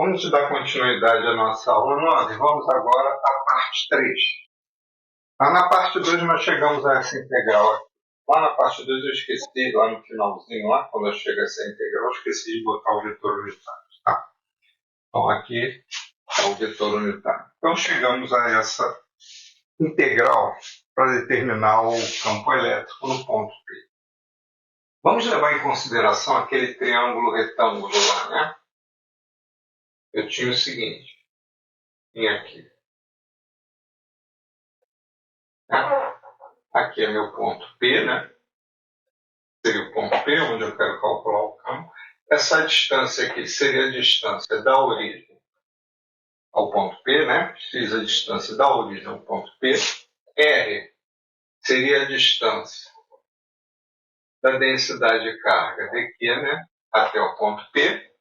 Vamos dar continuidade à nossa aula 9. Vamos agora à parte 3. Na parte 2 nós chegamos a essa integral aqui. Lá na parte 2 eu esqueci, lá no finalzinho, lá, quando eu chego a essa integral, eu esqueci de botar o vetor unitário. Tá? Então aqui é o vetor unitário. Então chegamos a essa integral para determinar o campo elétrico no ponto P. Vamos levar em consideração aquele triângulo retângulo lá, né? Eu tinha o seguinte, tinha aqui. Né? Aqui é meu ponto P, né? Seria o ponto P, onde eu quero calcular o campo. Essa distância aqui seria a distância da origem ao ponto P, né? X a distância da origem ao ponto P. R seria a distância da densidade de carga daqui, né? Até o ponto P.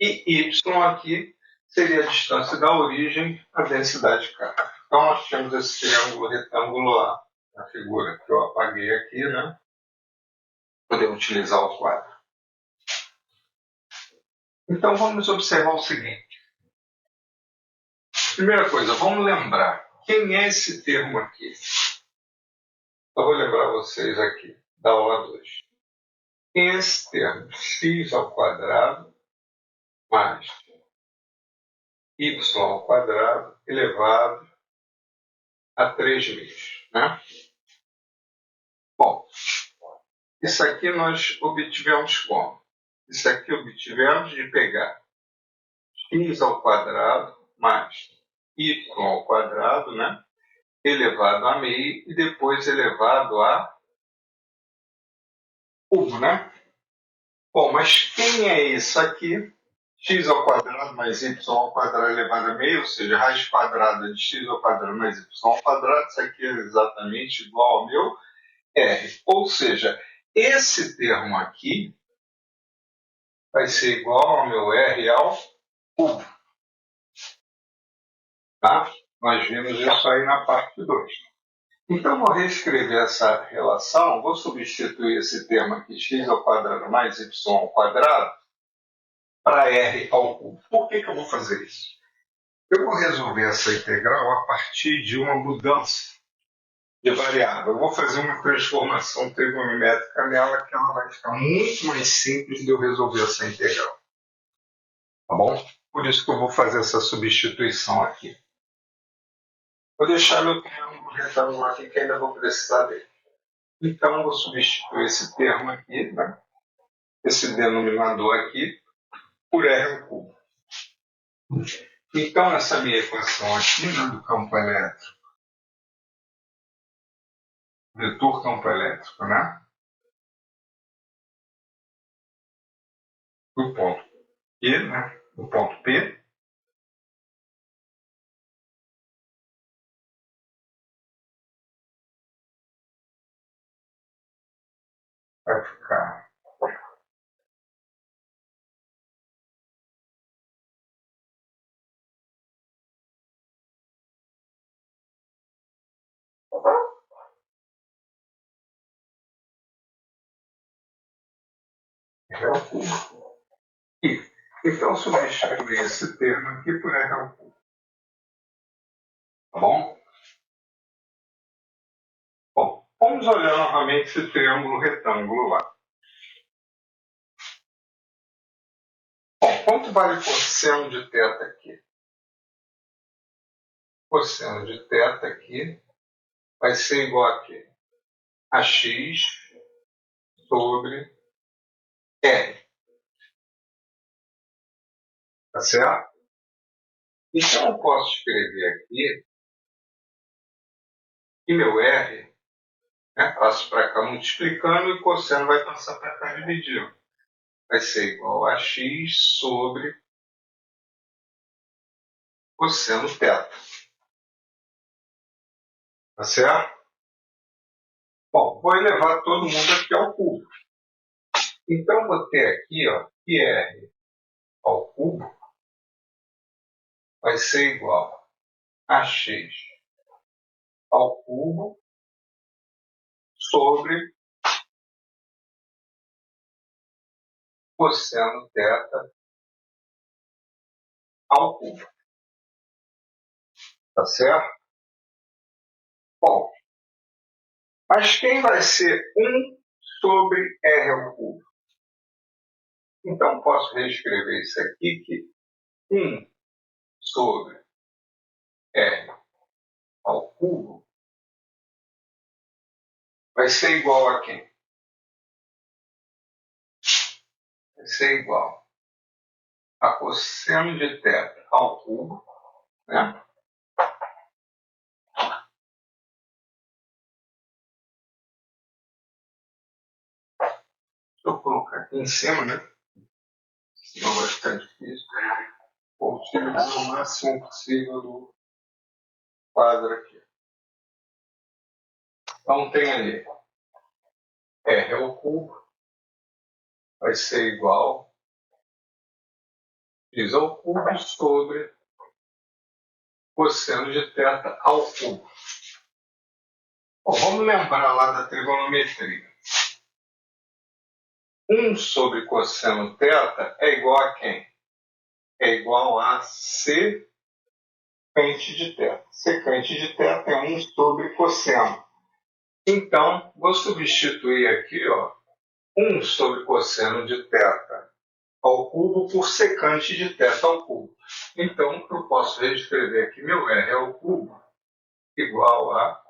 E Y aqui seria a distância da origem à densidade de carga. Então nós temos esse triângulo retângulo lá, na figura que eu apaguei aqui, né? Poder utilizar o quadro. Então vamos observar o seguinte. Primeira coisa, vamos lembrar quem é esse termo aqui. Eu vou lembrar vocês aqui da aula 2. Quem é esse termo? X ao quadrado mais Y ao quadrado elevado a 3 meios. Né? Bom, isso aqui nós obtivemos como? Isso aqui obtivemos de pegar x ao quadrado mais y ao quadrado, né? Elevado a meio e depois elevado a cubo, né? Bom, mas quem é isso aqui? X ao quadrado mais y ao quadrado elevado a meio, ou seja, raiz quadrada de x ao quadrado mais y ao quadrado, isso aqui é exatamente igual ao meu r. Ou seja, esse termo aqui vai ser igual ao meu r ao cubo. Tá? Nós vimos isso aí na parte 2. Então, vou reescrever essa relação, vou substituir esse termo aqui, x ao quadrado mais y ao quadrado, para r ao cubo. Por que eu vou fazer isso? Eu vou resolver essa integral a partir de uma mudança de variável. Eu vou fazer uma transformação trigonométrica nela que ela vai ficar muito mais simples de eu resolver essa integral. Tá bom? Por isso que eu vou fazer essa substituição aqui. Vou deixar meu triângulo retângulo aqui que ainda vou precisar dele. Então, eu vou substituir esse termo aqui, né? Esse denominador aqui, por r ao cubo. Então, essa minha equação aqui, né, do campo elétrico, vetor campo elétrico, né? Do ponto P, né? Do ponto P, vai ficar r ao cubo. E, então, substituir esse termo aqui por r ao cubo. Tá bom? Bom, vamos olhar novamente esse triângulo retângulo lá. Bom, quanto vale cosseno de θ aqui? Cosseno de θ aqui vai ser igual a quê? A x sobre r. Tá certo? Então eu posso escrever aqui que meu r, né, passo para cá multiplicando e o cosseno vai passar para cá dividindo. Vai ser igual a x sobre cosseno θ. Tá certo? Bom, vou elevar todo mundo aqui ao cubo. Então, vou ter aqui, ó, que r ao cubo vai ser igual a x ao cubo sobre cosseno θ ao cubo. Tá certo? Bom, mas quem vai ser 1 sobre R ao cubo? Então, posso reescrever isso aqui, que 1 sobre R ao cubo vai ser igual a quem? Vai ser igual a cosseno de θ ao cubo, né? Deixa eu colocar aqui em cima, né? Senão vai ficar difícil. Vou utilizar o máximo possível do quadro aqui. Então tem ali R ao cubo vai ser igual a x ao cubo sobre cosseno de θ ao cubo. Bom, vamos lembrar lá da trigonometria. 1 sobre cosseno θ é igual a quem? É igual a secante de θ. Secante de θ é 1 sobre cosseno. Então, vou substituir aqui, ó, 1 sobre cosseno de θ ao cubo por secante de θ ao cubo. Então, eu posso reescrever aqui meu R ao cubo igual a,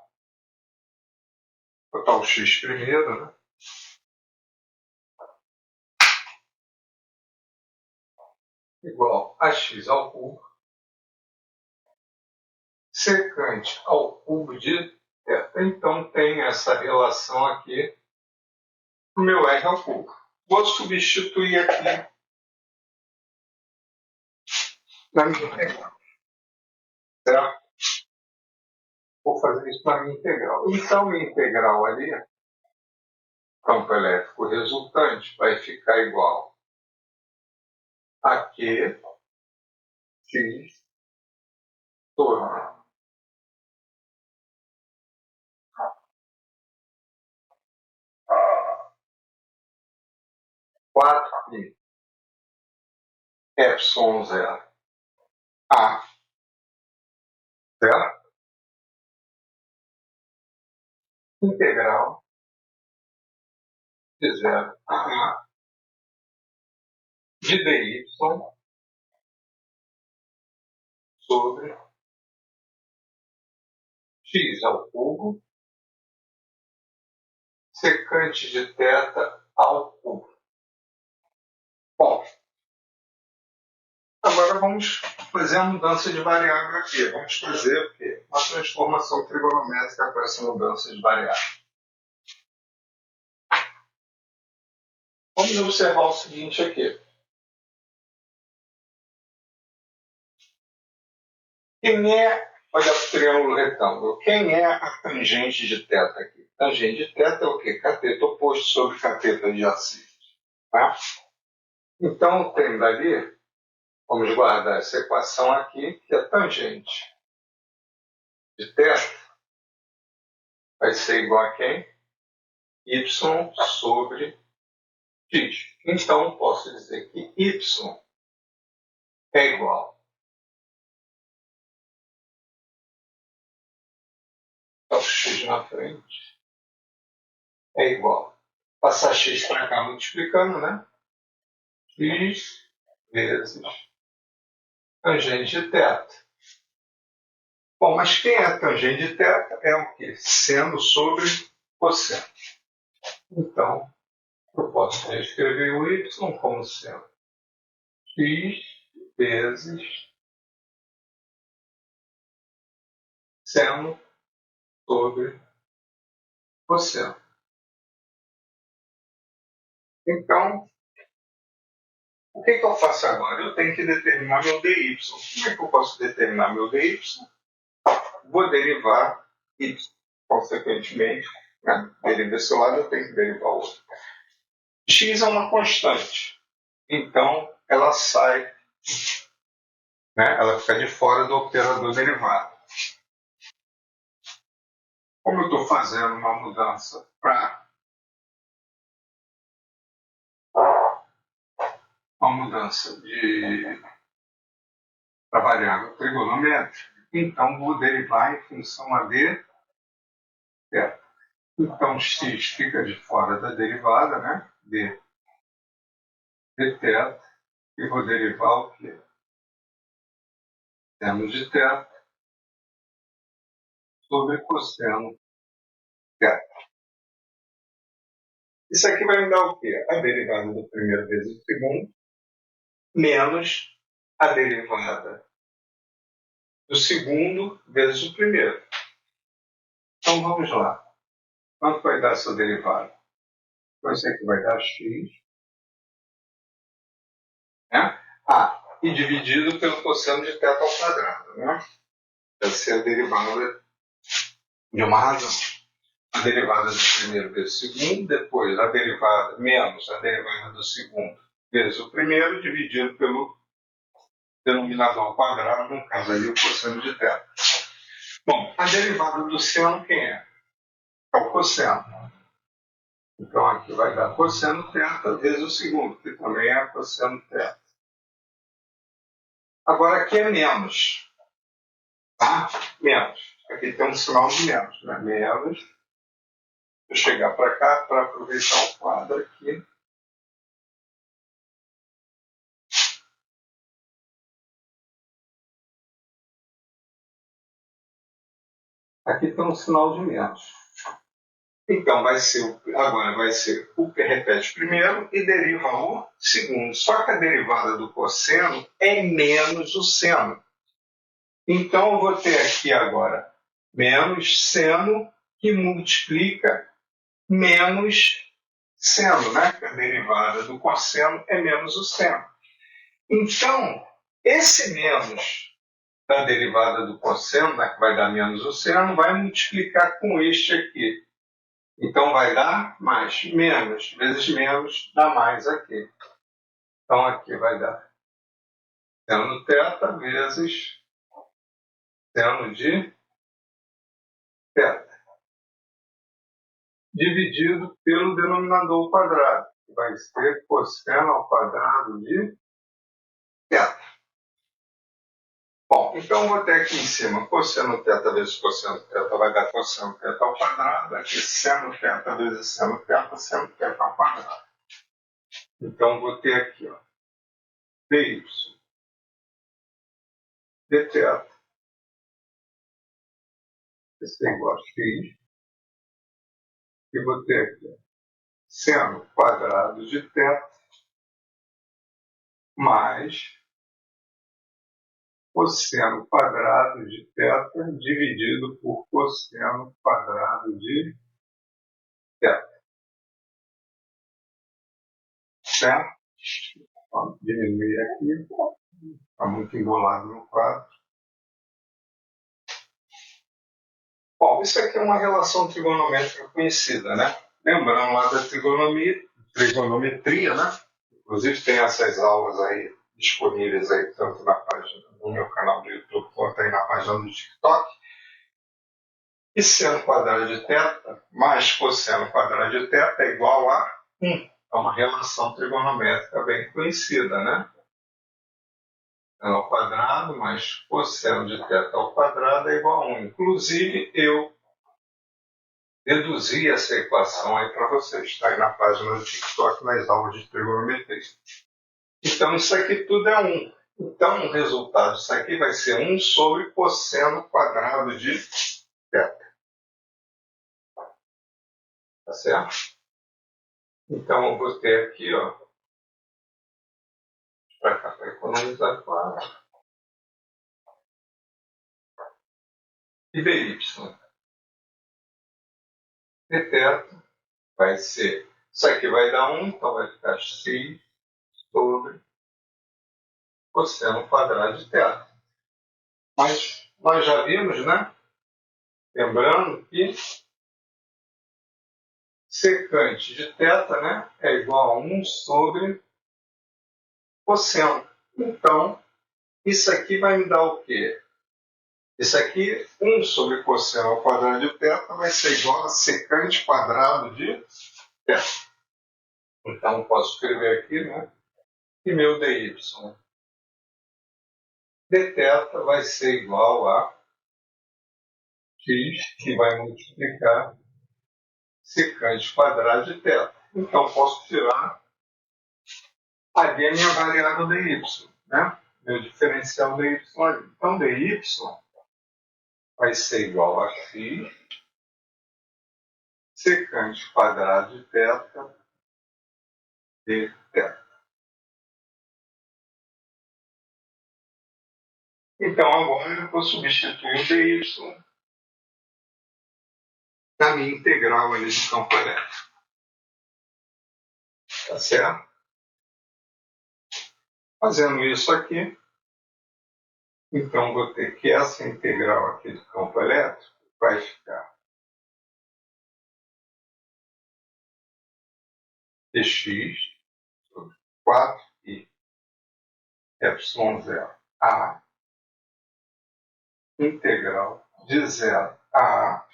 botar o x primeiro, né? Igual a x ao cubo, secante ao cubo de θ. Então, tem essa relação aqui no meu R ao cubo. Vou substituir aqui na minha integral. Certo? Vou fazer isso na minha integral. Então, minha integral ali, campo elétrico resultante, vai ficar igual a Q x sobre 4π epsilon zero a, certo? Integral de zero a a de dy sobre x ao cubo secante de θ ao cubo. Bom, agora vamos fazer a mudança de variável aqui. Vamos fazer o quê? Uma transformação trigonométrica para essa mudança de variável. Vamos observar o seguinte aqui. Quem é, olha para o triângulo retângulo, quem é a tangente de θ aqui? Tangente de θ é o quê? Cateto oposto sobre cateto adjacente. Tá? Então, tem dali, vamos guardar essa equação aqui, que é tangente de θ vai ser igual a quem? Y sobre x. Então, posso dizer que y é igual ao x na frente, é igual. Passar x para cá multiplicando, né? X vezes tangente de θ. Bom, mas quem é a tangente de θ é o quê? Seno sobre cosseno. Então, eu posso reescrever o y como sendo x vezes seno sobre cosseno. Então, o que eu faço agora? Eu tenho que determinar meu dy. Como é que eu posso determinar meu dy? Vou derivar y. Consequentemente, né? Deriva desse lado, eu tenho que derivar o outro. X é uma constante. Então, ela sai, né? Ela fica de fora do operador derivado. Como eu estou fazendo uma mudança para uma mudança de da variável trigonométrica. Então, vou derivar em função a de θ. Então, x fica de fora da derivada, né? De θ. E vou derivar o quê? Seno de θ sobre cosseno θ. Isso aqui vai me dar o quê? A derivada do primeiro vezes o segundo, menos a derivada do segundo vezes o primeiro. Então, vamos lá. Quanto vai dar essa derivada? Então, isso aqui vai dar x, né? E dividido pelo cosseno de θ ao quadrado, né? Deve ser a derivada de uma razão. A derivada do primeiro vezes o segundo, depois a derivada menos a derivada do segundo vezes o primeiro, dividido pelo denominador ao quadrado, no caso aí o cosseno de θ. Bom, a derivada do seno quem é? É o cosseno. Então aqui vai dar cosseno θ vezes o segundo, que também é cosseno θ. Agora aqui é menos. Tá? Menos. Aqui tem um sinal de menos, né? Menos. Vou chegar para cá para aproveitar o quadro aqui. Aqui tem um sinal de menos. Então, agora vai ser o que repete primeiro e deriva o segundo. Só que a derivada do cosseno é menos o seno. Então, eu vou ter aqui agora menos seno que multiplica menos seno, né? A derivada do cosseno é menos o seno. Então, esse menos da derivada do cosseno, né, que vai dar menos o seno, vai multiplicar com este aqui. Então, vai dar mais. Menos vezes menos dá mais aqui. Então, aqui vai dar seno θ vezes seno de θ, dividido pelo denominador ao quadrado, que vai ser cosseno ao quadrado de θ. Bom, então vou ter aqui em cima cosseno θ vezes cosseno θ vai dar cosseno θ ao quadrado, aqui seno θ vezes seno θ ao quadrado. Então vou ter aqui, ó, dy dθ, isso é igual a x, e vou ter aqui seno quadrado de θ mais cosseno quadrado de θ dividido por cosseno quadrado de θ. Certo? Vamos diminuir aqui. Está muito embolado no quadro. Bom, isso aqui é uma relação trigonométrica conhecida, né? Lembrando lá da trigonometria, né? Inclusive tem essas aulas aí disponíveis aí, tanto na página do meu canal do YouTube quanto aí na página do TikTok. E seno quadrado de θ mais cosseno quadrado de θ é igual a 1. É uma relação trigonométrica bem conhecida, né? Seno ao quadrado mais cosseno de θ ao quadrado é igual a 1. Inclusive, eu deduzi essa equação aí para vocês. Está aí na página do TikTok, nas aulas de trigonometria. Então, isso aqui tudo é 1. Então, o resultado disso aqui vai ser 1 sobre cosseno quadrado de θ. Tá certo? Então, eu vou ter aqui, ó, para cá, para economizar quadro. E dy. dθ vai ser, isso aqui vai dar 1, então vai ficar x sobre cosseno quadrado de θ. Mas nós já vimos, né? Lembrando que secante de θ, né, é igual a 1 sobre cosseno. Então, isso aqui vai me dar o quê? Isso aqui, 1 sobre cosseno ao quadrado de θ, vai ser igual a secante quadrado de θ. Então, posso escrever aqui, né? E meu dy dθ vai ser igual a x, que vai multiplicar secante quadrado de θ. Então, posso tirar ali a minha variável dy, né? Meu diferencial dy ali. Então, dy vai ser igual a x secante quadrado de θ dθ. Então, agora eu vou substituir o dy na minha integral ali de campo elétrico. Tá certo? Fazendo isso aqui, então vou ter que essa integral aqui do campo elétrico vai ficar dx sobre 4π epsilon0 a integral de 0 a a.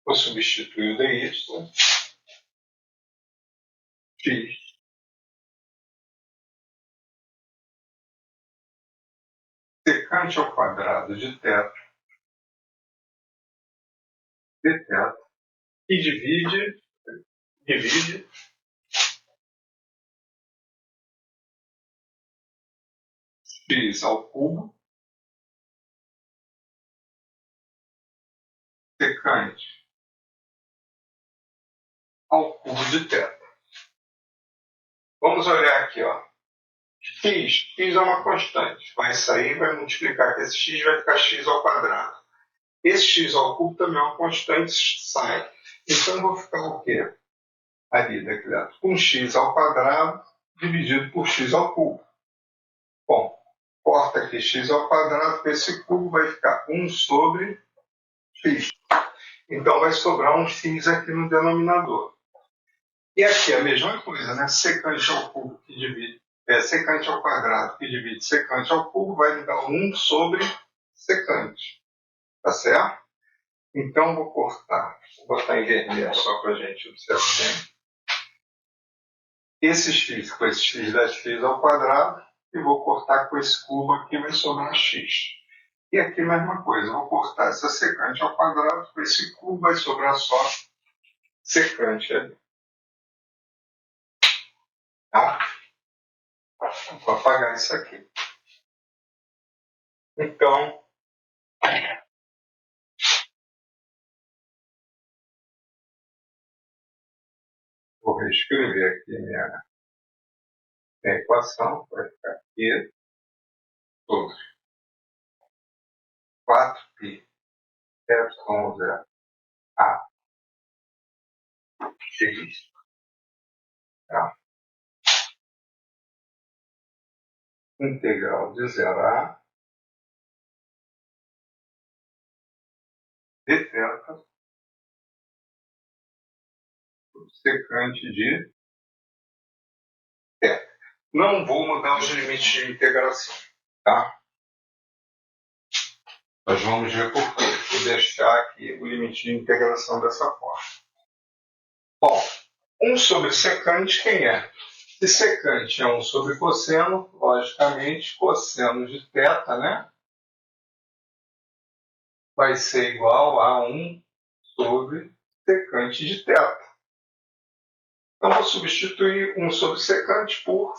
Vou substituir o dy, x secante ao quadrado de θ dθ e divide x ao cubo secante ao cubo de θ. Vamos olhar aqui, ó. X é uma constante. Vai sair, vai multiplicar com esse x, vai ficar x ao quadrado. Esse x ao cubo também é uma constante, sai. Então, vou ficar o quê? Ali, daqui dentro. Com x ao quadrado dividido por x ao cubo. Bom, corta aqui x ao quadrado, com esse cubo vai ficar 1 sobre x. Então, vai sobrar um x aqui no denominador. E aqui a mesma coisa, né? Secante ao cubo que divide, secante ao quadrado que divide secante ao cubo vai me dar 1 sobre secante. Tá certo? Então, vou cortar. Vou botar em vermelho só para a gente observar bem. Esse x com esse x dá x ao quadrado e vou cortar com esse cubo aqui, vai sobrar x. E aqui a mesma coisa, vou cortar essa secante ao quadrado com esse cubo, vai sobrar só secante ali. Tá? Vou apagar isso aqui. Então, vou reescrever aqui minha equação, vai ficar aqui sobre 4π epsilon0 a x, tá? Integral de 0 a dθ secante de θ. Não vou mudar os limites de integração, tá? Nós vamos ver por quê. Vou deixar aqui o limite de integração dessa forma. Bom, 1 sobre secante quem é? Se secante é 1 sobre cosseno, logicamente, cosseno de θ, né? Vai ser igual a 1 sobre secante de θ. Então, vou substituir 1 sobre secante por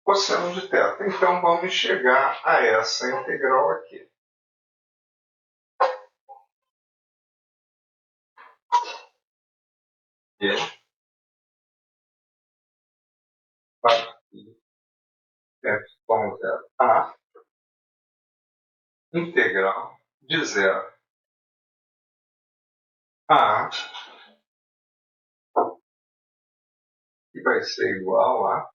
cosseno de θ. Então, vamos chegar a essa integral aqui. E vai epsilon0 a integral de 0 a que vai ser igual a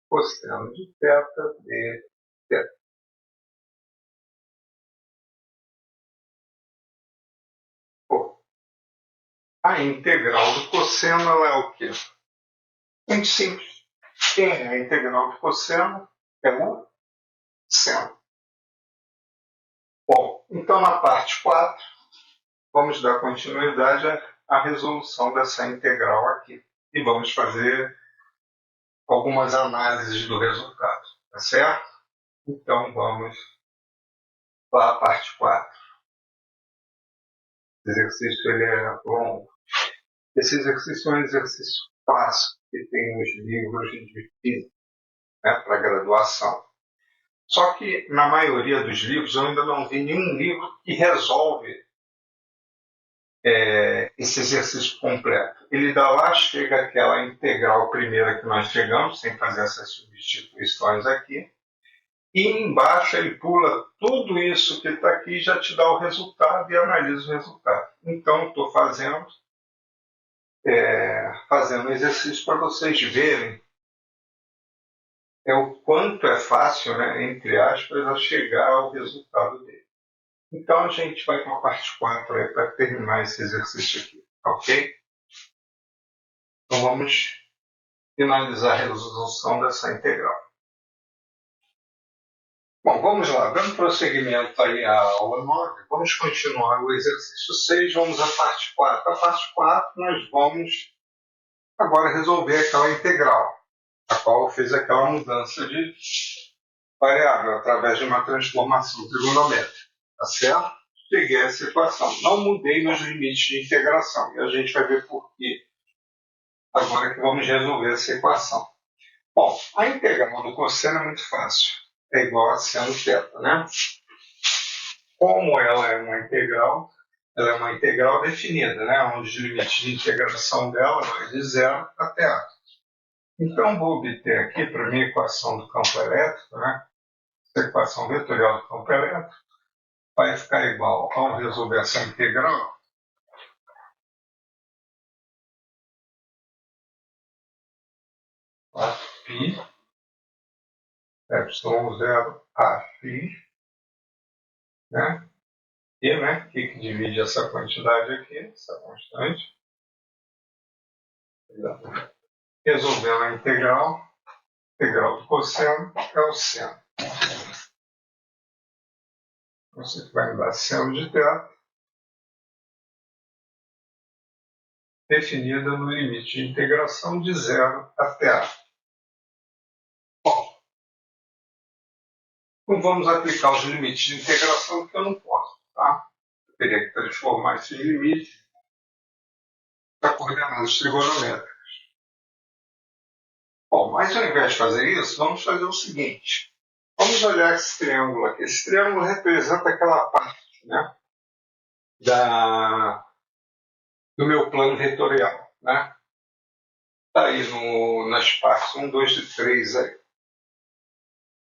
cosseno de θ de θ. A integral do cosseno ela é o quê? Muito simples. Quem é a integral do cosseno? É o seno. Bom, então na parte 4, vamos dar continuidade à resolução dessa integral aqui. E vamos fazer algumas análises do resultado, tá certo? Então vamos para a parte 4. O exercício ele é longo. Esse exercício é um exercício clássico que tem nos livros de física, né, para graduação. Só que na maioria dos livros eu ainda não vi nenhum livro que resolve esse exercício completo. Ele dá lá, chega àquela integral primeira que nós chegamos, sem fazer essas substituições aqui, e embaixo ele pula tudo isso que está aqui e já te dá o resultado e analisa o resultado. Então, estou fazendo um exercício para vocês verem o quanto é fácil, né, entre aspas, a chegar ao resultado dele. Então, a gente vai para a parte 4 para terminar esse exercício aqui, ok? Então, vamos finalizar a resolução dessa integral. Bom, vamos lá, dando prosseguimento aí à aula 9, vamos continuar o exercício 6, vamos à parte 4. A parte 4 nós vamos agora resolver aquela integral, a qual eu fiz aquela mudança de variável através de uma transformação trigonométrica, tá certo? Peguei essa equação, não mudei nos limites de integração, e a gente vai ver por quê agora que vamos resolver essa equação. Bom, a integral do cosseno é muito fácil, é igual a seno θ, né? Como ela é uma integral definida, né? Onde os limites de integração dela vai de 0 até A. Então, vou obter aqui, para a minha equação do campo elétrico, né? Essa equação vetorial do campo elétrico, vai ficar igual, ao resolver essa integral, a π, ε0 a φ, né? E, né? Que divide essa quantidade aqui, essa constante. Resolvendo a integral do cosseno é o seno. Você vai me dar seno de θ, definida no limite de integração de 0 até A. Bom, não vamos aplicar os limites de integração, porque eu não posso, tá? Eu teria que transformar esses limites para coordenadas trigonométricas. Bom, mas ao invés de fazer isso, vamos fazer o seguinte. Vamos olhar esse triângulo aqui. Esse triângulo representa aquela parte, né, do meu plano vetorial, né? Está aí nas partes 1, 2 e 3 aí.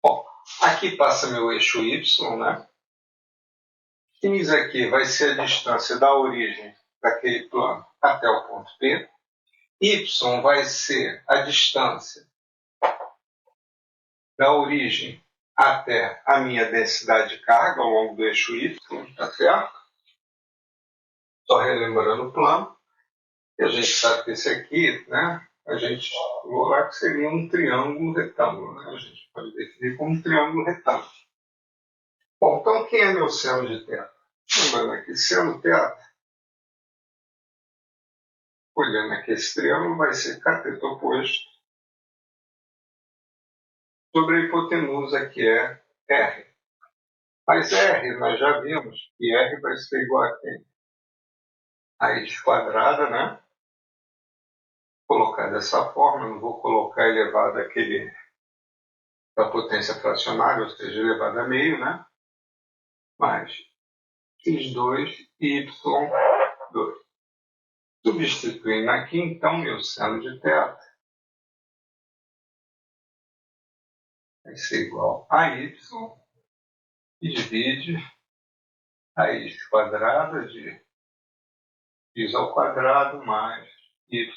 Bom, aqui passa meu eixo Y, né? X aqui vai ser a distância da origem daquele plano até o ponto P. Y vai ser a distância da origem até a minha densidade de carga ao longo do eixo Y, tá certo? Só relembrando o plano. E a gente sabe que esse aqui, né, a gente falou lá que seria um triângulo retângulo, né? A gente pode definir como um triângulo retângulo. Bom, então quem é meu seno de θ? Lembrando aqui, seno θ, olhando aqui esse triângulo, vai ser cateto oposto sobre a hipotenusa, que é R. Mas R, nós já vimos que R vai ser igual a quem? Raiz quadrada, né? Vou colocar dessa forma, não vou colocar elevado àquele da potência fracionária, ou seja, elevado a meio, né? Mais x2 e y2. Substituindo aqui, então, meu seno de θ vai ser igual a y, e divide raiz quadrada de x ao quadrado mais y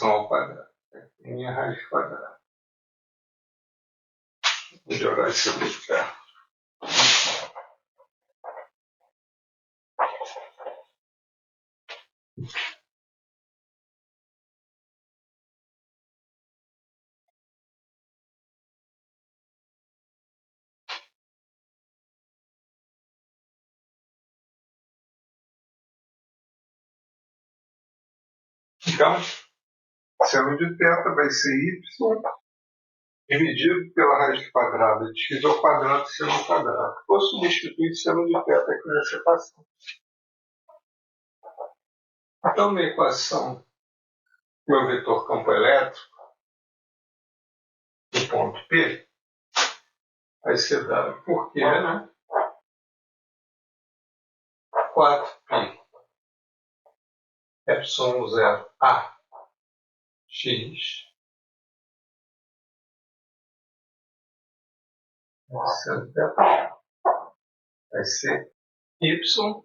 ao quadrado. Aqui é minha raiz quadrada. Vou jogar isso aqui de perto. Então, seno de θ vai ser y dividido pela raiz quadrada de x ao quadrado seno ao quadrado. Vou substituir seno de θ aqui nessa equação. Então, na equação, meu vetor campo elétrico, do ponto P, vai ser dado por quê, né? 4π epsilon 0 a x vai ser y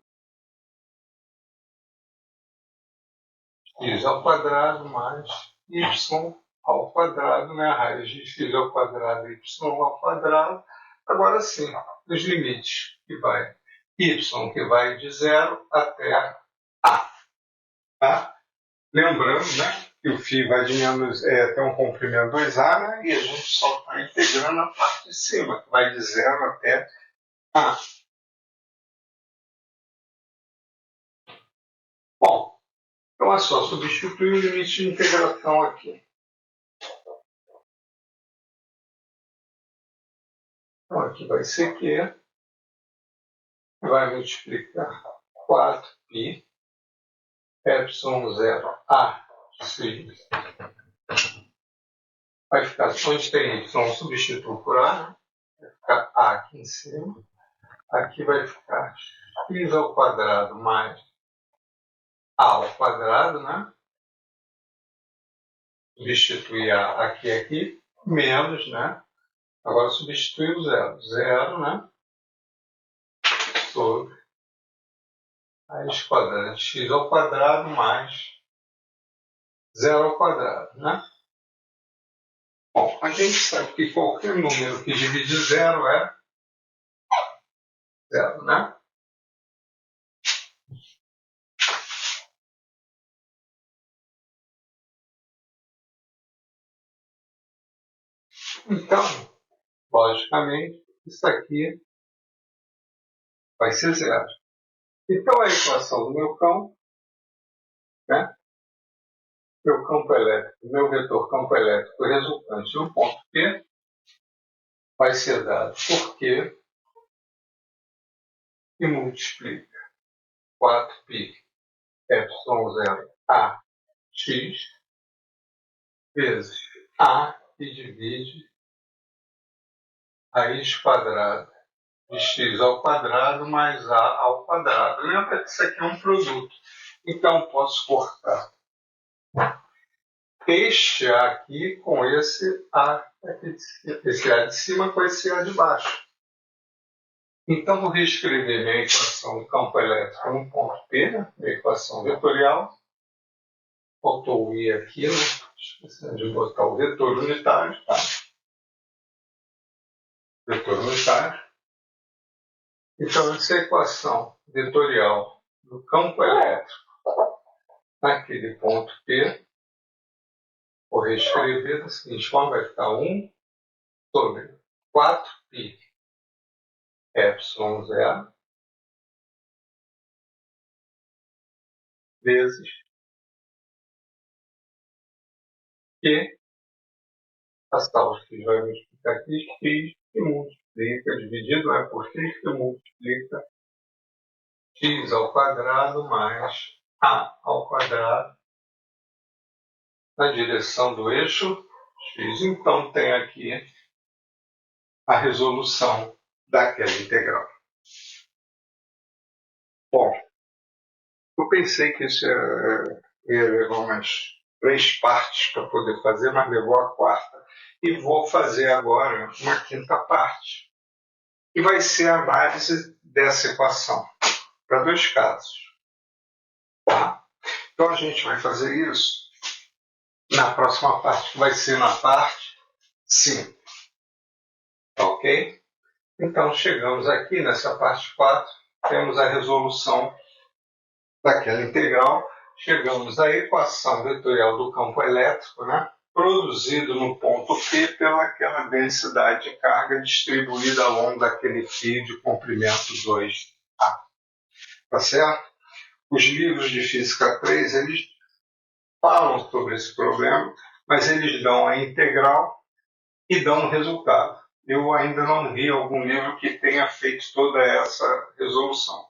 x ao quadrado mais y ao quadrado, né? A raiz de x ao quadrado y ao quadrado. Agora sim, os limites que vai y, que vai de 0 até a. Tá? Lembrando, né, que o φ vai de menos, tem um comprimento 2a, né, e a gente só está integrando a parte de cima, que vai de 0 até a. Bom, então é só substituir o limite de integração aqui. Então aqui vai ser Q, vai multiplicar 4π epsilon 0 a x. Vai ficar, onde tem y, substituo por a, né? Vai ficar a aqui em cima. Aqui vai ficar x ao quadrado mais a ao quadrado, né? Substituir a aqui, menos, né? Agora substituir o zero. Zero, né? Sobre raiz quadrada de x ao quadrado mais 0 ao quadrado, né? Bom, a gente sabe que qualquer número que divide zero é zero, né? Então, logicamente, isso aqui vai ser zero. Então, a equação do meu campo, né? Meu campo elétrico, meu vetor campo elétrico resultante no ponto P vai ser dado por Q e multiplica 4π epsilon 0 a x vezes a que divide raiz quadrada de x ao quadrado mais a ao quadrado. Lembra que isso aqui é um produto. Então, posso cortar este A aqui com esse A aqui de cima, esse A de cima com esse A de baixo. Então, vou reescrever minha equação do campo elétrico no ponto P, né? Minha equação vetorial. Faltou o I aqui, né? Esquecendo de botar o vetor unitário. Tá? Vetor unitário. Então, essa equação vetorial do campo elétrico naquele ponto P, vou reescrever da seguinte forma, vai ficar 1 sobre 4π epsilon 0 vezes Q, passar o x vai multiplicar aqui, x que multiplica, dividido por x que multiplica x ao quadrado mais a ao quadrado na direção do eixo x. Então, tem aqui a resolução daquela integral. Bom, eu pensei que isso ia levar umas 3 partes para poder fazer, mas levou a 4ª. E vou fazer agora uma 5ª parte, que vai ser a análise dessa equação, para 2 casos. Tá? Então, a gente vai fazer isso na próxima parte, que vai ser na parte 5. Ok? Então, chegamos aqui nessa parte 4, temos a resolução daquela integral, chegamos à equação vetorial do campo elétrico, né, produzido no ponto P pelaquela densidade de carga distribuída ao longo daquele fio de comprimento 2A. Tá certo? Os livros de Física 3, eles falam sobre esse problema, mas eles dão a integral e dão um resultado. Eu ainda não vi algum livro que tenha feito toda essa resolução.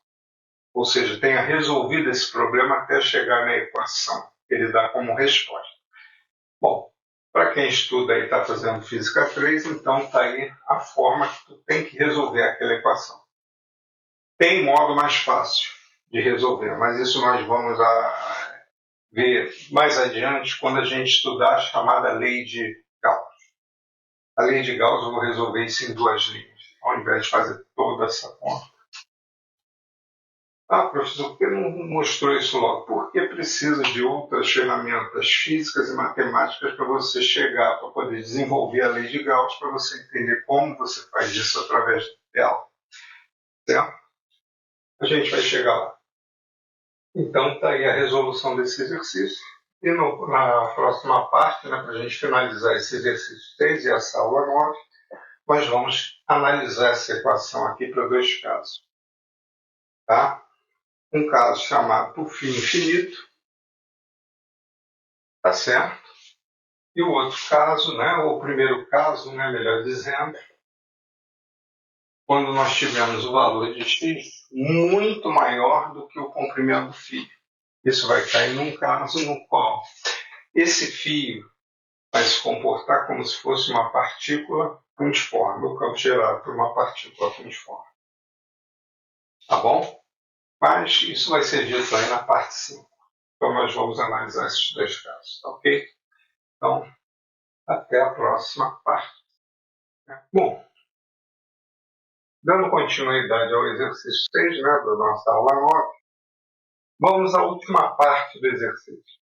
Ou seja, tenha resolvido esse problema até chegar na equação que ele dá como resposta. Bom, para quem estuda e está fazendo Física 3, então está aí a forma que tu tem que resolver aquela equação. Tem modo mais fácil de resolver, mas isso nós vamos ver mais adiante quando a gente estudar a chamada lei de Gauss. A lei de Gauss eu vou resolver isso em 2 linhas, ao invés de fazer toda essa conta. Ah, professor, por que não mostrou isso logo? Porque precisa de outras ferramentas físicas e matemáticas para você chegar, para poder desenvolver a lei de Gauss, para você entender como você faz isso através dela. Certo? A gente vai chegar lá. Então, está aí a resolução desse exercício. E na próxima parte, para a gente finalizar esse exercício 6 e essa aula 9, nós vamos analisar essa equação aqui para 2 casos. Tá? Um caso chamado por fim infinito, tá certo? E o outro caso, ou o primeiro caso, melhor dizendo, quando nós tivemos o valor de x muito maior do que o comprimento do fio. Isso vai cair num caso no qual esse fio vai se comportar como se fosse uma partícula puntiforme, o campo gerado por uma partícula puntiforme. Tá bom? Mas isso vai ser dito aí na parte 5. Então nós vamos analisar esses 2 casos, tá ok? Então, até a próxima parte. Bom, dando continuidade ao exercício 6, da nossa aula 9, vamos à última parte do exercício.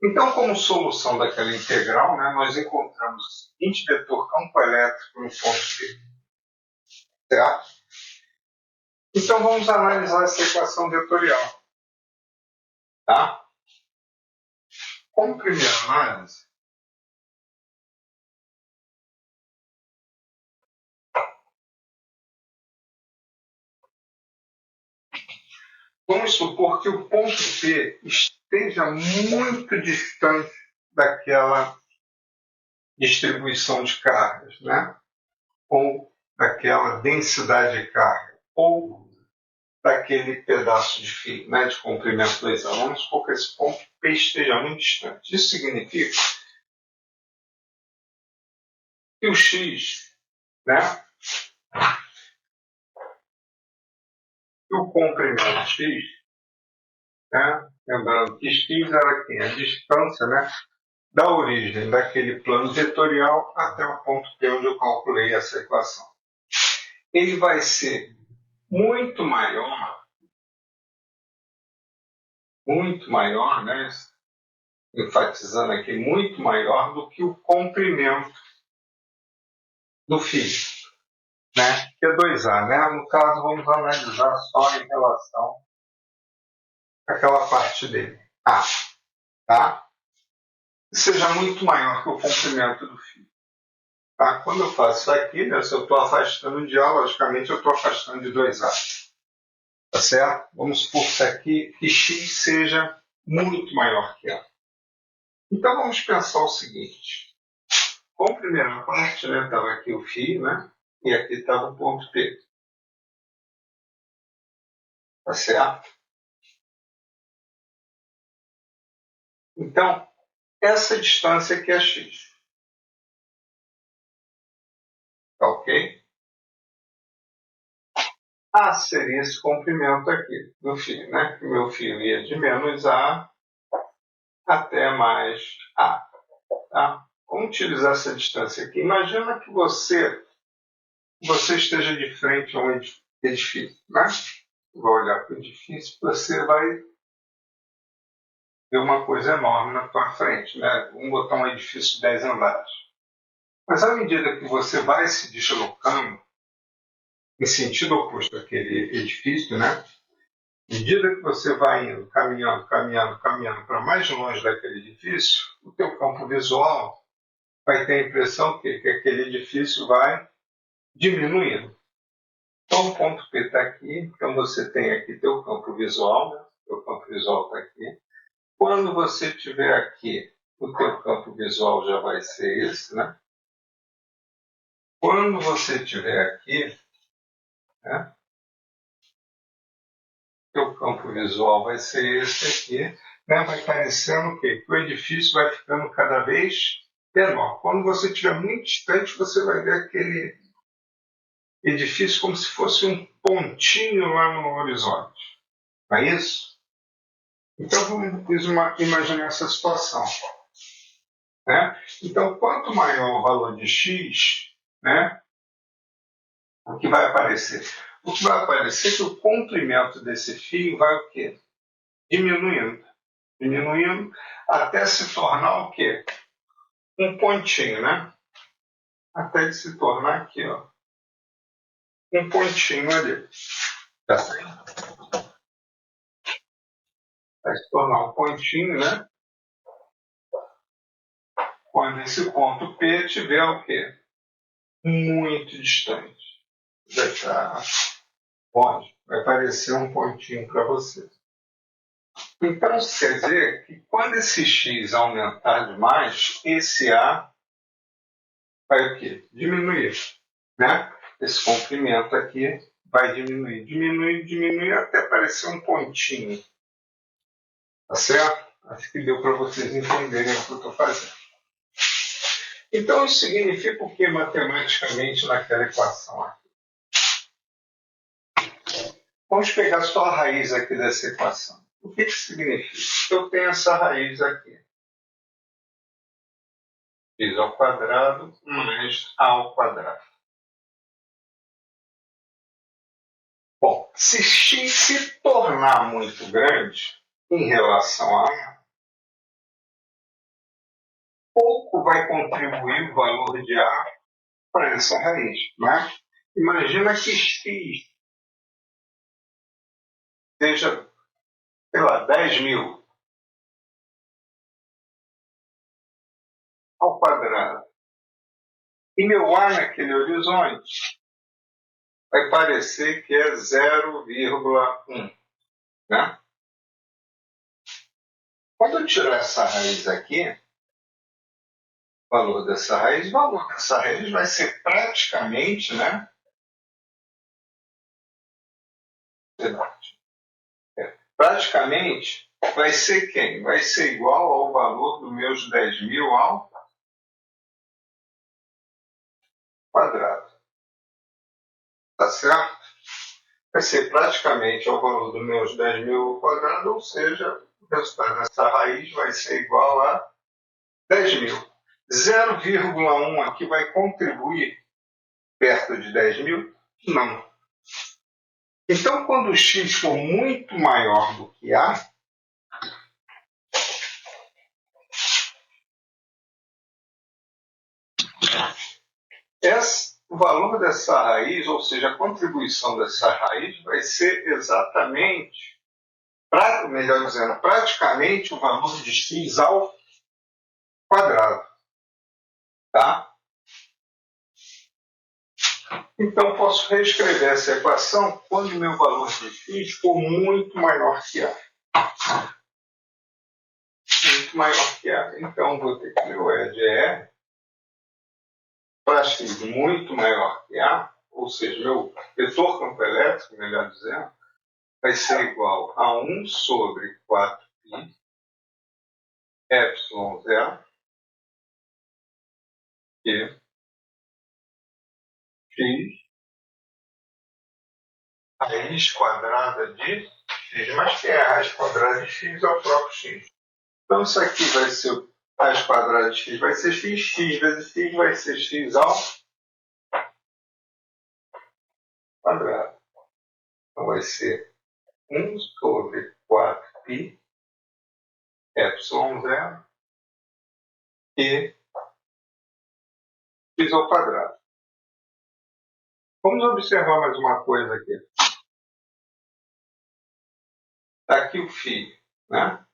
Então, como solução daquela integral, nós encontramos o seguinte vetor campo elétrico no ponto P. Certo? Então, vamos analisar essa equação vetorial. Tá? Como primeira análise, vamos supor que o ponto P esteja muito distante daquela distribuição de cargas, ou daquela densidade de carga, ou daquele pedaço de fio, de comprimento 2A. Vamos supor que esse ponto P esteja muito distante. Isso significa que o X, que o comprimento X, lembrando que X era aqui, a distância da origem daquele plano vetorial até o ponto P onde eu calculei essa equação. Ele vai ser muito maior, enfatizando aqui, muito maior do que o comprimento do fio, que é 2A. No caso, vamos analisar só em relação àquela parte dele, A, tá? Seja muito maior que o comprimento do fio. Tá? Quando eu faço isso aqui, se eu estou afastando de A, logicamente eu estou afastando de 2A. Tá certo? Vamos supor que x seja muito maior que A. Então vamos pensar o seguinte. Com a primeira parte, estava aqui o φ, e aqui estava o ponto P. Tá certo? Então, essa distância aqui é x. Tá ok? A seria esse comprimento aqui do φ, que o meu φ ia de menos A até mais A. Tá? Vamos utilizar essa distância aqui. Imagina que você esteja de frente a um edifício. Vai olhar para o edifício, você vai ver uma coisa enorme na tua frente. Vamos botar um edifício de 10 andares. Mas à medida que você vai se deslocando em sentido oposto àquele edifício, à medida que você vai indo, caminhando para mais longe daquele edifício, o teu campo visual vai ter a impressão que aquele edifício vai diminuindo. Então o ponto P está aqui, então você tem aqui teu campo visual, teu campo visual está aqui, Quando você tiver aqui, o teu campo visual já vai ser esse, né? Quando você tiver aqui, né, o teu campo visual vai ser esse aqui, né? Vai parecendo o quê? Que o edifício vai ficando cada vez menor. Quando você estiver muito distante, você vai ver aquele edifício como se fosse um pontinho lá no horizonte. Não é isso? Então vamos imaginar essa situação. Né? Então, quanto maior o valor de x, né, o que vai aparecer? O que vai aparecer é que o comprimento desse fio vai o quê? Diminuindo. Diminuindo até se tornar o quê? Um pontinho, né? Até ele se tornar aqui, ó. Um pontinho ali. Tá certo? Vai se tornar um pontinho, né? Quando esse ponto P estiver o quê? Muito distante. Vai estar onde? Vai aparecer um pontinho para você. Então, isso quer dizer que quando esse x aumentar demais, esse A vai o quê? Diminuir. Né? Esse comprimento aqui vai diminuir, diminuir, diminuir até aparecer um pontinho. Tá certo? Acho que deu para vocês entenderem o que eu estou fazendo. Então, isso significa o que matematicamente naquela equação aqui? Vamos pegar só a raiz aqui dessa equação. O que significa? Eu tenho essa raiz aqui. X ao quadrado mais A ao quadrado. Bom, se x se tornar muito grande em relação a A, pouco vai contribuir o valor de A para essa raiz. Né? Imagina que x seja, sei lá, 10.000 ao quadrado. E meu A naquele horizonte vai parecer que é 0,1. Né? Quando eu tirar essa raiz aqui, o valor dessa raiz vai ser praticamente, né? Praticamente vai ser quem? Vai ser igual ao valor dos meus 10.000 ao quadrado. Tá certo? Vai ser praticamente ao valor dos meus 10.000 ao quadrado, ou seja, o resultado dessa raiz vai ser igual a 10.000. 0,1 aqui vai contribuir perto de 10.000? Não. Então, quando o x for muito maior do que A, o valor dessa raiz, ou seja, a contribuição dessa raiz, vai ser exatamente, melhor dizendo, praticamente o valor de x ao quadrado. Tá? Então, posso reescrever essa equação quando o meu valor de x for muito maior que A. Muito maior que A. Então, vou ter que meu E de E para x muito maior que A, ou seja, meu vetor campo elétrico, melhor dizendo, vai ser igual a 1 sobre 4π ε0 que x raiz quadrada de x, mas que é a raiz quadrada de x é o próprio x. Então isso aqui vai ser raiz quadrada de x, vai ser x vezes x vai ser x ao quadrado. Então vai ser 1 sobre 4π ε0 e x ao quadrado. Vamos observar mais uma coisa aqui. Está aqui o φ, né?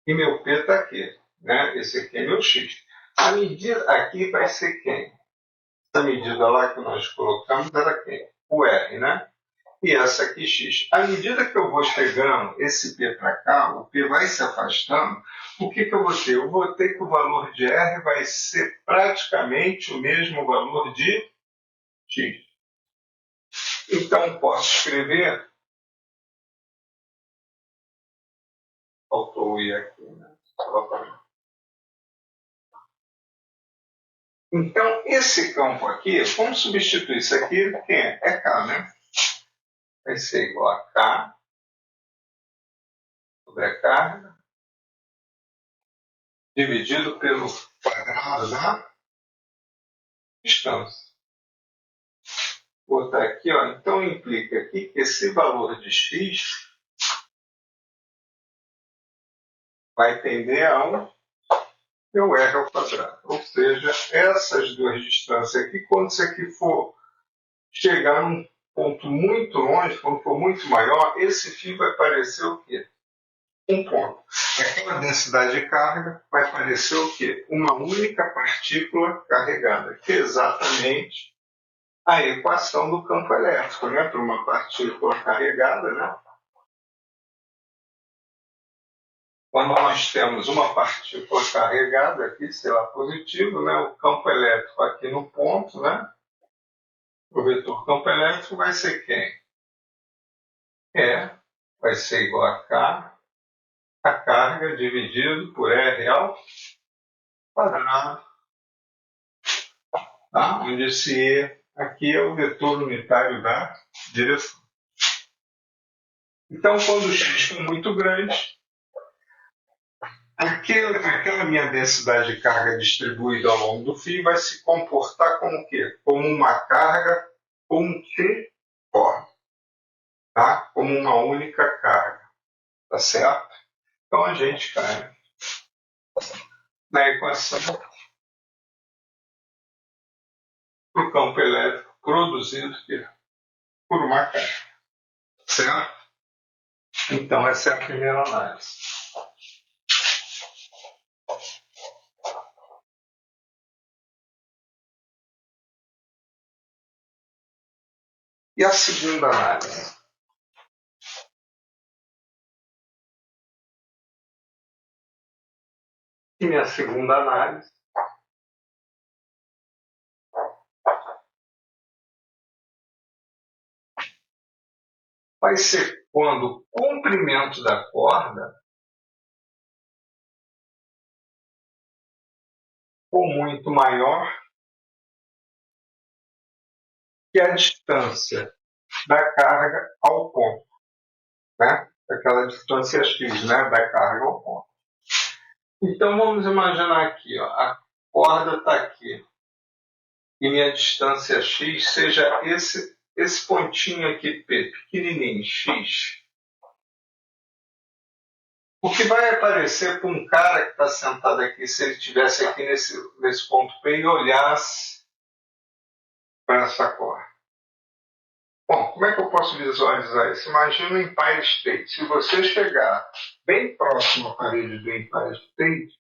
E meu P está aqui, né? Esse aqui é meu x. A medida aqui vai ser quem? Essa medida lá que nós colocamos era quem? O R, né? e essa aqui x. À medida que eu vou chegando esse p para cá, o p vai se afastando, o que eu vou ter? Eu vou ter que o valor de r vai ser praticamente o mesmo valor de x. Então, posso escrever, faltou o i aqui, né? Então, esse campo aqui, vamos substituir isso aqui, quem é? É k, né? Vai ser igual a k sobre a carga, dividido pelo quadrado da distância. Vou botar aqui, ó, então implica aqui que esse valor de x vai tender a meu r ao quadrado. Ou seja, essas duas distâncias aqui, quando isso aqui for chegar num ponto muito longe, quando for muito maior, esse φ vai parecer o quê? Um ponto. Aquela densidade de carga vai parecer o quê? Uma única partícula carregada, que é exatamente a equação do campo elétrico, né? Para uma partícula carregada, né? Quando nós temos uma partícula carregada aqui, sei lá, positivo, né? O campo elétrico aqui no ponto, né? O vetor campo elétrico vai ser quem? Vai ser igual a K, a carga dividido por R ao quadrado. Tá? Onde esse E aqui é o vetor unitário da direção. Então, quando o x for muito grande, aquela minha densidade de carga distribuída ao longo do fio vai se comportar como o quê? Como uma carga pontiforme, tá? Como uma única carga, tá certo? Então a gente cai na equação para o campo elétrico produzido por uma carga, certo? Então essa é a primeira análise. E a segunda análise? E minha segunda análise vai ser quando o comprimento da corda for muito maior que a distância da carga ao ponto, né? Aquela distância x, né? Da carga ao ponto. Então vamos imaginar aqui, ó, a corda está aqui e minha distância x seja esse pontinho aqui P, pequenininho, x. O que vai aparecer para um cara que está sentado aqui, se ele estivesse aqui nesse ponto P e olhasse para essa corda? Bom, como é que eu posso visualizar isso? Imagina o Empire State. Se você chegar bem próximo à parede do Empire State,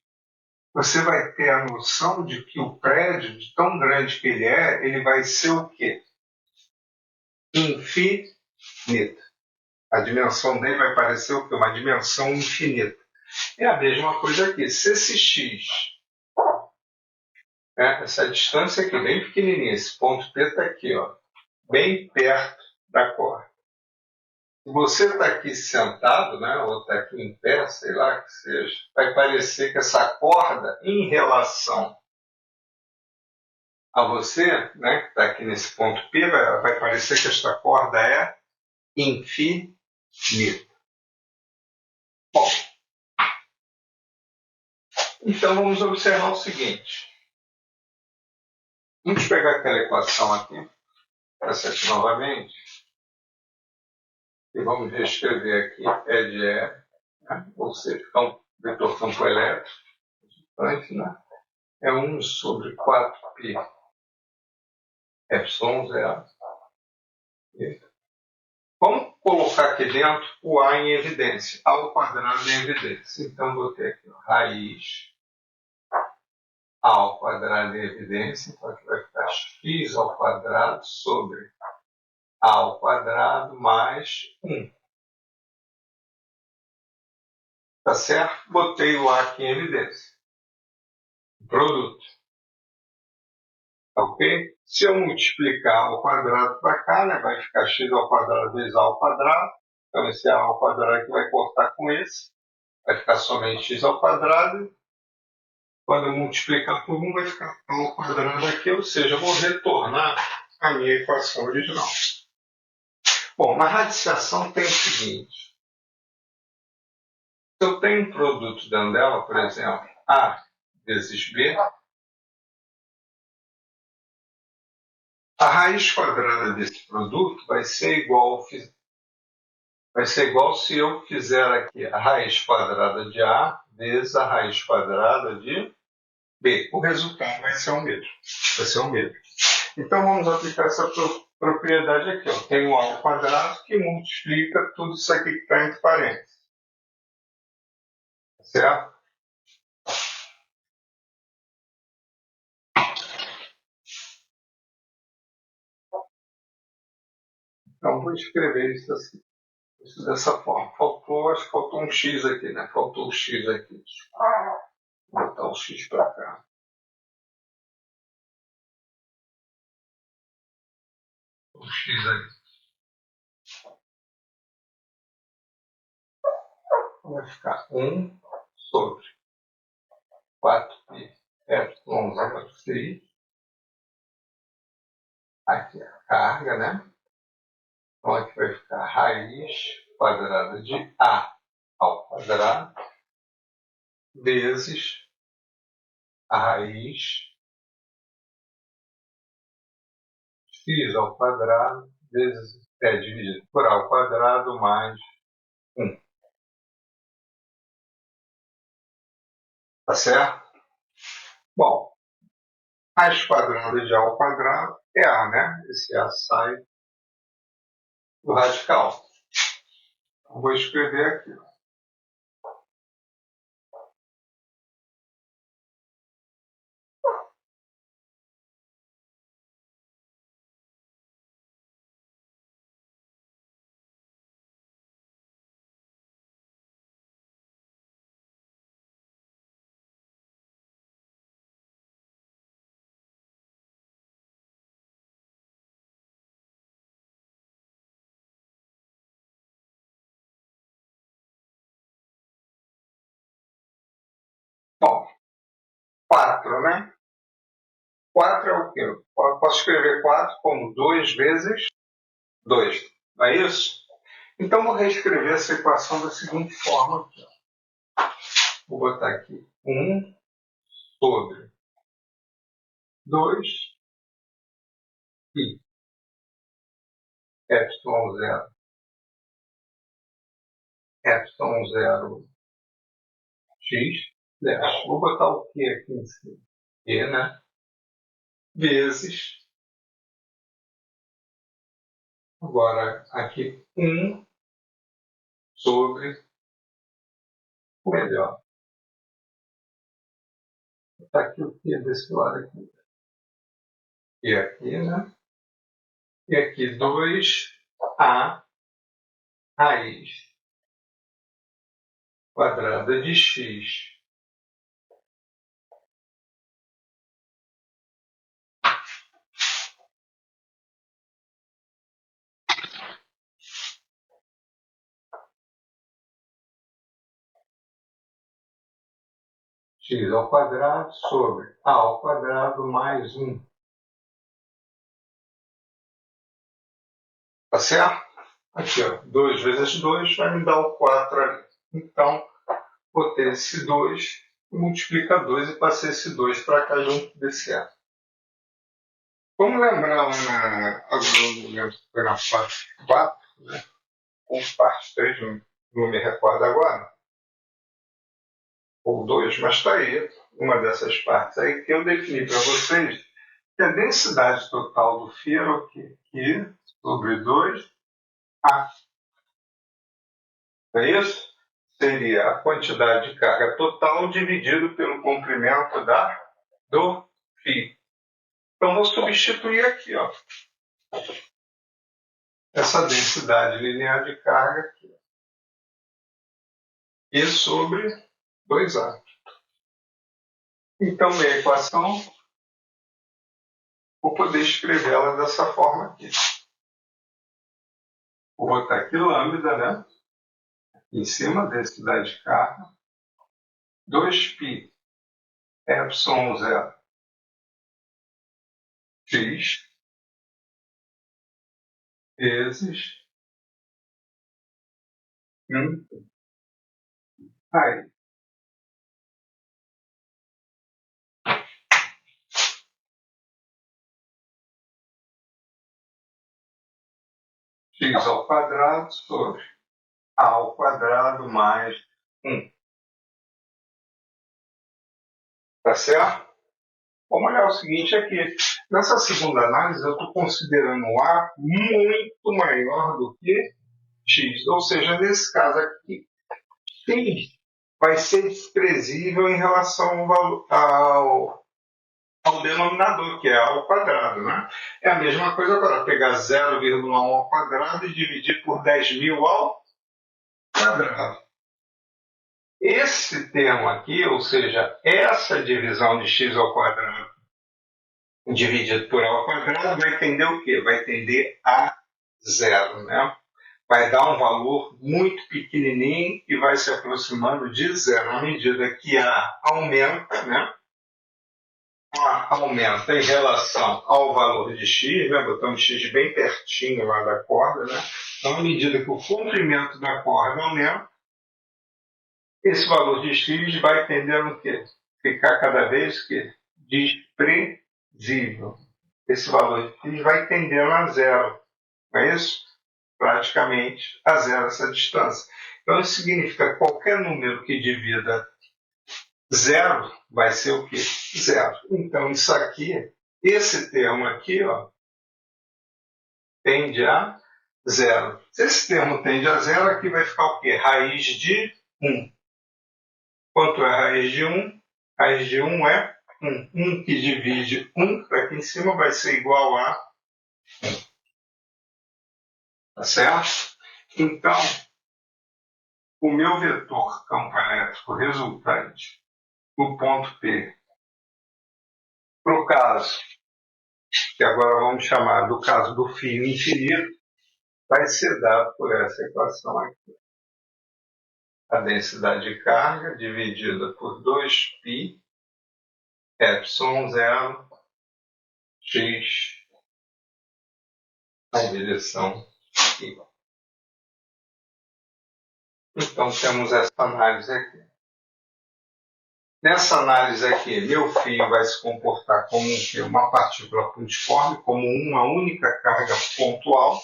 você vai ter a noção de que o prédio, de tão grande que ele vai ser o quê? Infinito. A dimensão dele vai parecer o quê? Uma dimensão infinita. É a mesma coisa aqui. Se esse x, essa distância aqui, bem pequenininha, esse ponto P está aqui, ó, bem perto da corda. Se você está aqui sentado, né, ou está aqui em pé, sei lá que seja, vai parecer que essa corda, em relação a você, né, que está aqui nesse ponto P, vai parecer que esta corda é infinita. Bom, então vamos observar o seguinte. Vamos pegar aquela equação aqui, essa aqui novamente, e vamos reescrever aqui E de E, né? Ou seja, vetor campo elétrico, né? É 1 sobre 4π ε0. Vamos colocar aqui dentro o A em evidência, A ao quadrado em evidência. Então, vou ter aqui ó, raiz A ao quadrado em evidência, então aqui vai ficar x ao quadrado sobre A ao quadrado mais 1. Tá certo? Botei o A aqui em evidência. Produto. Tá ok? Se eu multiplicar ao quadrado para cá, né, vai ficar x ao quadrado vezes a ao quadrado. Então, esse a ao quadrado aqui vai cortar com esse. Vai ficar somente x ao quadrado. Quando eu multiplicar por 1, vai ficar a ao quadrado aqui, ou seja, eu vou retornar a minha equação original. Bom, na radiciação tem o seguinte. Se eu tenho um produto dentro dela, por exemplo, A vezes B, a raiz quadrada desse produto vai ser igual se eu fizer aqui a raiz quadrada de A vezes a raiz quadrada de B. O resultado vai ser o mesmo. Vai ser o mesmo. Então vamos aplicar essa propriedade aqui. Ó. Tem um A ao quadrado que multiplica tudo isso aqui que está entre parênteses. Certo? Então vou escrever isso assim. Isso dessa forma. Acho que faltou um X aqui, né? Faltou o X aqui. Vou botar o X para cá. O X aqui. Vai ficar 1 sobre 4π epsilon 0 aqui a carga, né? Então aqui vai ficar raiz quadrada de A ao quadrado vezes a raiz x ao quadrado vezes dividido por A ao quadrado mais 1. Tá certo? Bom, raiz quadrada de A ao quadrado é A, né? Esse A sai do radical. Então, vou escrever aqui. Bom, 4, né? 4 é o quê? Eu posso escrever 4 como 2 vezes 2. Não é isso? Então, vou reescrever essa equação da seguinte forma. Aqui. Vou botar aqui 1 sobre 2 e epsilon 0 x 10. Vou botar o Q aqui em cima. Q, né? Vezes. Agora, aqui 1 sobre o melhor. Vou botar aqui o Q desse lado aqui. E aqui, né? E aqui 2A raiz quadrada de x x ao quadrado sobre a ao quadrado mais 1. Tá certo? Aqui, ó, 2 vezes 2 vai me dar o 4 ali. Então, botei esse 2, multiplica 2 e passei esse 2 para cá junto desse A. Vamos lembrar agora eu não lembro se foi na parte 4, né? Ou parte 3, não me recordo agora. Ou 2, mas está aí, uma dessas partes aí que eu defini para vocês que a densidade total do ferro Q sobre 2A. É isso? Seria a quantidade de carga total dividido pelo comprimento do fio. Então, vou substituir aqui. Ó. essa densidade linear de carga aqui. E sobre 2A. Então, minha equação, vou poder escrevê-la dessa forma aqui. Vou botar aqui lambda, né? Em cima, densidade de carga. 2π epsilon 0 x vezes aí. X ao quadrado sobre A ao quadrado mais 1. Tá certo? Vamos olhar o seguinte aqui. Nessa segunda análise, eu estou considerando A muito maior do que X. Ou seja, nesse caso aqui, X vai ser desprezível em relação ao denominador, que é A ao quadrado. Né? É a mesma coisa agora, pegar 0,1 ao quadrado e dividir por 10.000 ao quadrado. Esse termo aqui, ou seja, essa divisão de x ao quadrado dividido por a ao quadrado, vai tender o quê? Vai tender a zero. Né? Vai dar um valor muito pequenininho e vai se aproximando de zero. À medida que a aumenta, né? A aumenta em relação ao valor de x, né? Botamos x bem pertinho lá da corda. Né? Então, à medida que o comprimento da corda aumenta, esse valor de x vai tendendo o quê? Ficar cada vez que desprezível. Esse valor de x vai tendendo a zero. Não é isso? Praticamente a zero essa distância. Então isso significa que qualquer número que divida zero vai ser o quê? Zero. Então isso aqui, esse termo aqui, ó, tende a zero. Se esse termo tende a zero, aqui vai ficar o quê? Raiz de 1. Quanto é a raiz de 1? Raiz de 1 é 1. 1 que divide 1 para aqui em cima vai ser igual a 1. Tá certo? Então, o meu vetor campo elétrico resultante do ponto P, para o caso, que agora vamos chamar do caso do fio infinito, vai ser dado por essa equação aqui. A densidade de carga dividida por 2π epsilon 0 x na direção I. Então temos essa análise aqui. Nessa análise aqui, meu fio vai se comportar como uma partícula pontiforme, como uma única carga pontual.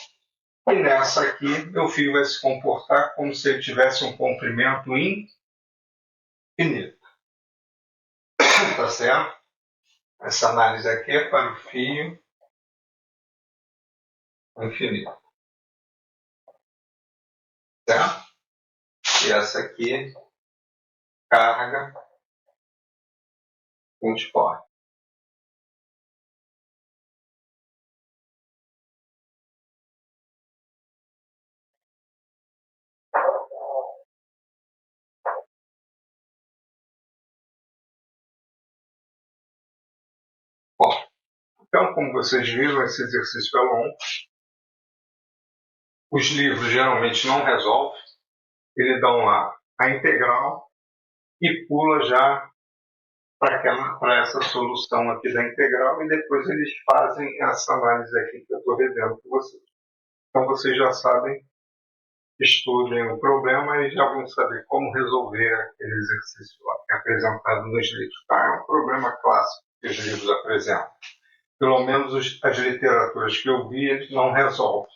E nessa aqui, meu fio vai se comportar como se ele tivesse um comprimento infinito. Tá certo? Essa análise aqui é para o fio infinito. Certo? E essa aqui, carga pontiforme. Bom, então, como vocês viram, esse exercício é longo. Os livros geralmente não resolvem. Eles dão lá a integral e pula já para essa solução aqui da integral e depois eles fazem essa análise aqui que eu estou revendo com vocês. Então vocês já sabem, estudem o problema e já vão saber como resolver aquele exercício lá, que é apresentado nos livros. Tá? É um problema clássico que os livros apresentam. Pelo menos as literaturas que eu vi, eles não resolvem.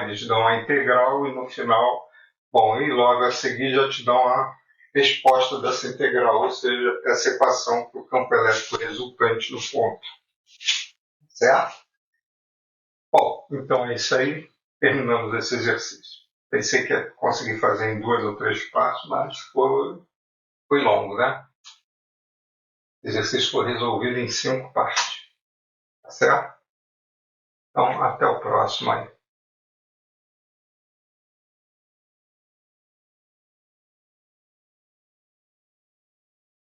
Eles dão a integral e no final, bom, e logo a seguir já te dão a resposta dessa integral, ou seja, essa equação para o campo elétrico resultante no ponto. Certo? Bom, então é isso aí. Terminamos esse exercício. Pensei que ia conseguir fazer em 2 ou 3 passos, mas foi longo, né? O exercício foi resolvido em 5 partes. Tá certo? Então, até o próximo aí.